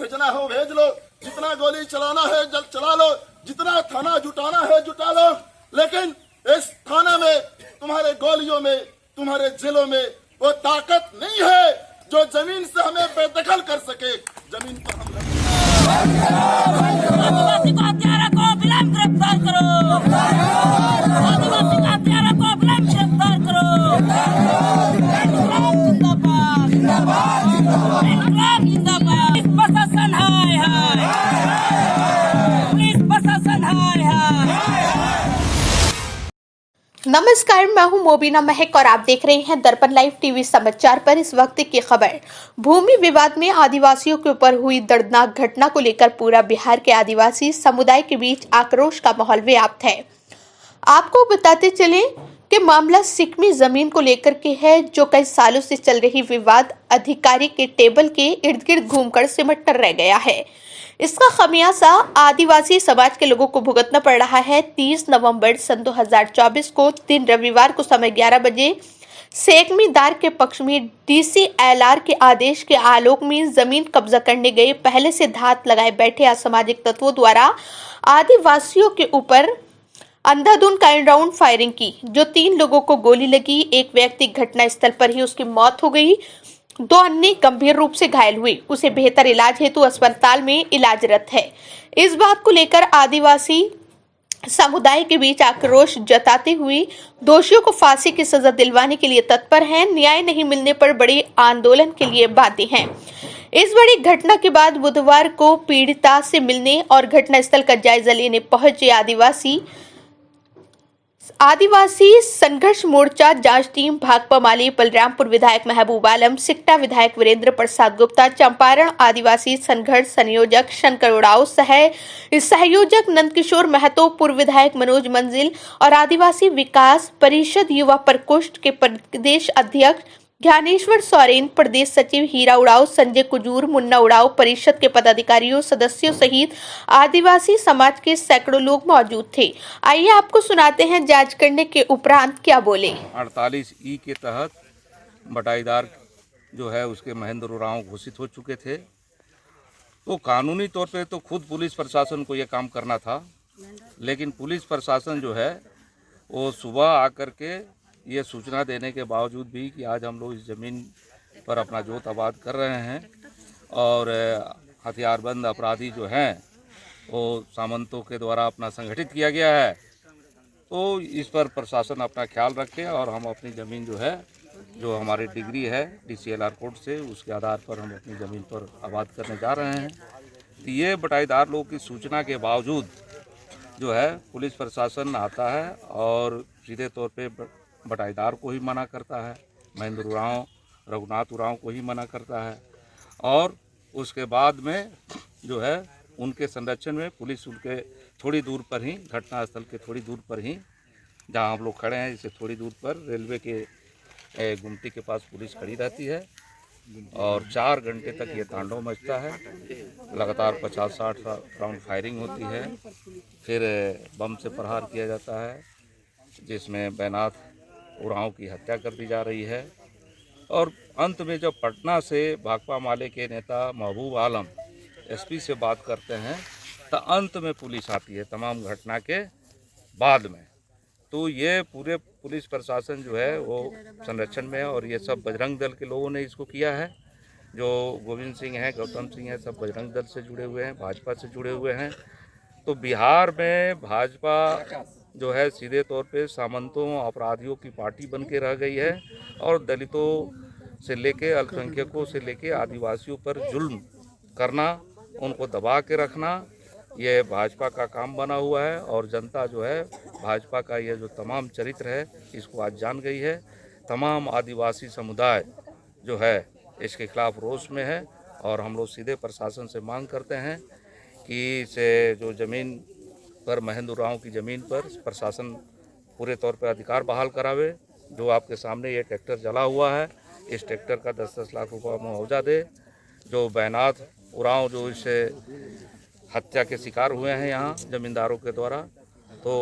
भेजना हो भेज लो, जितना गोली चलाना है चला लो, जितना थाना जुटाना है जुटा लो, लेकिन इस थाना में, तुम्हारे गोलियों में, तुम्हारे जिलों में वो ताकत नहीं है जो जमीन से हमें बेदखल कर सके। जमीन पर हम आदिवासी को हत्यारा को बिलाम गिरफ्तार करो, आदिवासी का हत्यारा को बिलाम गिरफ्तार करो। इनकलाब जिंदाबाद, इनकलाब जिंदाबाद। पुलिस प्रशासन हाय हाय, पुलिस प्रशासन हाय हाय। नमस्कार, मैं हूं मोबिना महक और आप देख रहे हैं दर्पण लाइव टीवी समाचार पर इस वक्त की खबर। भूमि विवाद में आदिवासियों के ऊपर हुई दर्दनाक घटना को लेकर पूरा बिहार के आदिवासी समुदाय के बीच आक्रोश का माहौल व्याप्त है। आपको बताते चले कि मामला सिकमी जमीन को लेकर के है, जो कई सालों से चल रही विवाद अधिकारी के टेबल के इर्द गिर्द घूमकर सिमट कर रह गया है। इसका खमियाजा आदिवासी समाज के लोगों को भुगतना पड़ रहा है। 30 नवंबर सन 2024 को दिन रविवार को समय 11 बजे सेकमीदार के पक्ष में DCLR के आदेश के आलोक में जमीन कब्जा करने गए पहले से धात लगाए बैठे असामाजिक तत्वों द्वारा आदिवासियों के ऊपर अंधाधुंध काइंड राउंड फायरिंग की, जो 3 लोगों को गोली लगी। एक व्यक्ति घटना स्थल पर ही उसकी मौत हो गई, 2 अन्य गंभीर रूप से घायल हुए। उसे बेहतर इलाज हेतु अस्पताल में इलाजरत है। इस बात को लेकर आदिवासी समुदाय के बीच आक्रोश जताते हुए दोषियों को फांसी की सजा दिलवाने के लिए तत्पर हैं। न्याय नहीं मिलने पर बड़े आंदोलन के लिए बाध्य हैं। इस बड़ी घटना के बाद बुधवार को पीड़िता से मिलने और घटनास्थल का जायजा लेने पहुंचे आदिवासी संघर्ष मोर्चा जांच टीम भाकपा माली, बलरामपुर विधायक महबूब आलम, सिकटा विधायक वीरेंद्र प्रसाद गुप्ता, चंपारण आदिवासी संघर्ष संयोजक शंकर उड़ाव, सहयोजक नंदकिशोर महतो, पूर्व विधायक मनोज मंजिल और आदिवासी विकास परिषद युवा प्रकोष्ठ के प्रदेश अध्यक्ष ज्ञानेश्वर सोरेन, प्रदेश सचिव हीरा उड़ाव, संजय कुजूर, मुन्ना उड़ाव, परिषद के पदाधिकारियों सदस्यों सहित आदिवासी समाज के सैकड़ों लोग मौजूद थे। आइए आपको सुनाते हैं जांच करने के उपरांत क्या बोले। 48E के तहत बटाईदार जो है उसके महेंद्र उरांव घोषित हो चुके थे। तो कानूनी तौर पे तो खुद पुलिस प्रशासन को ये काम करना था, लेकिन पुलिस प्रशासन जो है वो सुबह आकर के ये सूचना देने के बावजूद भी कि आज हम लोग इस ज़मीन पर अपना जोत आबाद कर रहे हैं और हथियारबंद अपराधी जो हैं वो सामंतों के द्वारा अपना संगठित किया गया है, तो इस पर प्रशासन अपना ख्याल रखे और हम अपनी ज़मीन जो है, जो हमारी डिग्री है DCLR कोर्ट से, उसके आधार पर हम अपनी ज़मीन पर आबाद करने जा रहे हैं। तो ये बटाईदार लोगों की सूचना के बावजूद जो है पुलिस प्रशासन आता है और सीधे तौर पे बटाईदार को ही मना करता है, महेंद्र उरांव, रघुनाथ उरांव को ही मना करता है और उसके बाद में जो है उनके संरक्षण में पुलिस उनके थोड़ी दूर पर ही, घटनास्थल के थोड़ी दूर पर ही, जहां हम लोग खड़े हैं इससे थोड़ी दूर पर रेलवे के गुमटी के पास पुलिस खड़ी रहती है और 4 घंटे तक ये तांडव मचता है। लगातार 50-60 राउंड फायरिंग होती है, फिर बम से प्रहार किया जाता है जिसमें बैनाथ उरांव की हत्या कर दी जा रही है और अंत में जब पटना से भाकपा माले के नेता महबूब आलम SP से बात करते हैं तो अंत में पुलिस आती है तमाम घटना के बाद में। तो ये पूरे पुलिस प्रशासन जो है वो संरक्षण में है और ये सब बजरंग दल के लोगों ने इसको किया है। जो गोविंद सिंह हैं, गौतम सिंह हैं, सब बजरंग दल से जुड़े हुए हैं, भाजपा से जुड़े हुए हैं। तो बिहार में भाजपा जो है सीधे तौर पे सामंतों अपराधियों की पार्टी बन के रह गई है और दलितों से लेके अल्पसंख्यकों से लेके आदिवासियों पर जुल्म करना, उनको दबा के रखना, ये भाजपा का काम बना हुआ है और जनता जो है भाजपा का ये जो तमाम चरित्र है इसको आज जान गई है। तमाम आदिवासी समुदाय जो है इसके खिलाफ रोष में है और हम लोग सीधे प्रशासन से मांग करते हैं कि इसे जो ज़मीन पर महेंद्र उरांव की ज़मीन पर प्रशासन पूरे तौर पर अधिकार बहाल करावे। जो आपके सामने ये ट्रैक्टर जला हुआ है, इस ट्रैक्टर का 10-10 लाख रुपये मुआवजा दे। जो बैनाथ उरांव जो इस हत्या के शिकार हुए हैं यहाँ ज़मींदारों के द्वारा, तो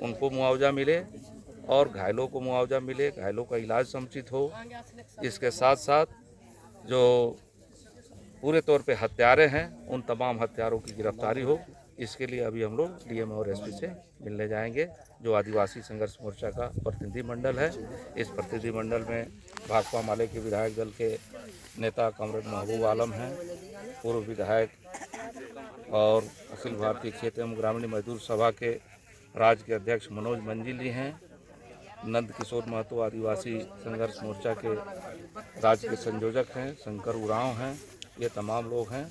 उनको मुआवजा मिले और घायलों को मुआवजा मिले, घायलों का इलाज समुचित हो। इसके साथ साथ जो पूरे तौर पे हत्यारे हैं, उन तमाम हत्यारों की गिरफ्तारी हो, इसके लिए अभी हम लोग डीएम और एसपी से मिलने जाएंगे। जो आदिवासी संघर्ष मोर्चा का प्रतिनिधिमंडल है, इस प्रतिनिधिमंडल में भाकपा माले के विधायक दल के नेता कमरेड महबूब आलम हैं, पूर्व विधायक और अखिल भारतीय क्षेत्र एवं ग्रामीण मजदूर सभा के राज्य के अध्यक्ष मनोज मंजिल जी हैं, नंद किशोर महतो आदिवासी संघर्ष मोर्चा के राज्य के संयोजक हैं, शंकर उरांव हैं, ये तमाम लोग हैं।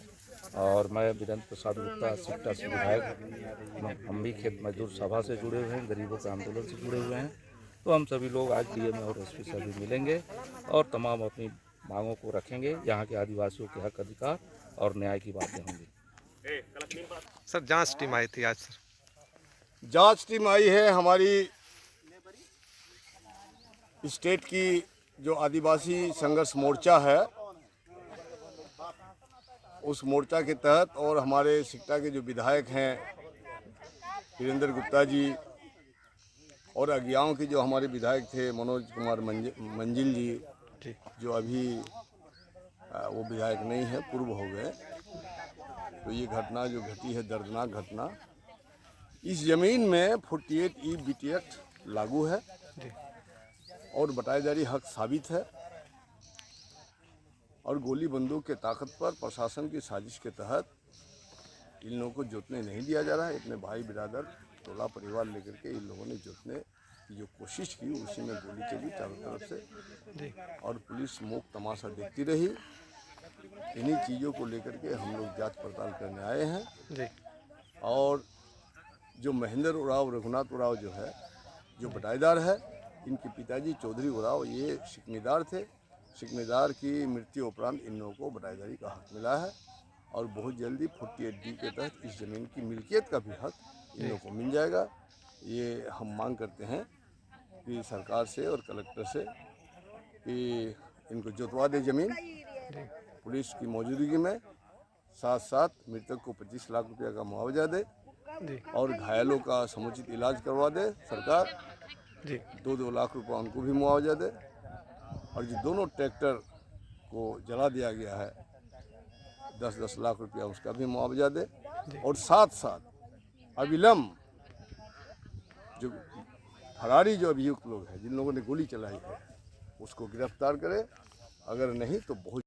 और मैं वीरेंद्र प्रसाद गुप्ता सिकटा से विधायक, हम भी खेत मजदूर सभा से जुड़े हुए हैं, गरीबों के आंदोलन से जुड़े हुए हैं। तो हम सभी लोग आज डीएम और एसपी से भी मिलेंगे और तमाम अपनी मांगों को रखेंगे। यहाँ के आदिवासियों के हक अधिकार और न्याय की बातें होंगी। सर जांच टीम आई थी आज सर? जांच टीम आई है हमारी स्टेट की, जो आदिवासी संघर्ष मोर्चा है उस मोर्चा के तहत, और हमारे सिकटा के जो विधायक हैं वीरेंद्र गुप्ता जी, और अज्ञाओं के जो हमारे विधायक थे मनोज कुमार मंजिल जी, जो अभी वो विधायक नहीं है, पूर्व हो गए। तो ये घटना जो घटी है, दर्दनाक घटना, इस ज़मीन में 48E BT एक्ट लागू है और बटाईदारी हक साबित है, और गोली बंदूक के ताकत पर प्रशासन की साजिश के तहत इन लोगों को जोतने नहीं दिया जा रहा है। इतने भाई बिरादर टोला परिवार लेकर के इन लोगों ने जोतने की जो कोशिश की, उसी में गोली चली चारों तरफ से, और पुलिस मूक तमाशा देखती रही। इन्हीं चीज़ों को लेकर के हम लोग जांच पड़ताल करने आए हैं। और जो महेंद्र उरांव, रघुनाथ उरांव जो है, जो बटाईदार है, इनके पिताजी चौधरी उरांव ये शिकमीदार थे। शिकमीदार की मृत्यु उपरांत इन लोगों को बटाईदारी का हक मिला है, और बहुत जल्दी 48D के तहत इस ज़मीन की मिल्कियत का भी हक इन लोगों को मिल जाएगा। ये हम मांग करते हैं कि सरकार से और कलेक्टर से कि इनको जोतवा दे ज़मीन पुलिस की मौजूदगी में, साथ साथ मृतक को 25 लाख रुपया का मुआवजा दे और घायलों का समुचित इलाज करवा दे सरकार। 2-2 लाख रुपया उनको भी मुआवजा दे, और जो दोनों ट्रैक्टर को जला दिया गया है 10-10 लाख रुपया उसका भी मुआवजा दे, और साथ साथ अविलंब जो फरारी जो अभियुक्त लोग हैं, जिन लोगों ने गोली चलाई है, उसको गिरफ्तार करे। अगर नहीं तो बहुत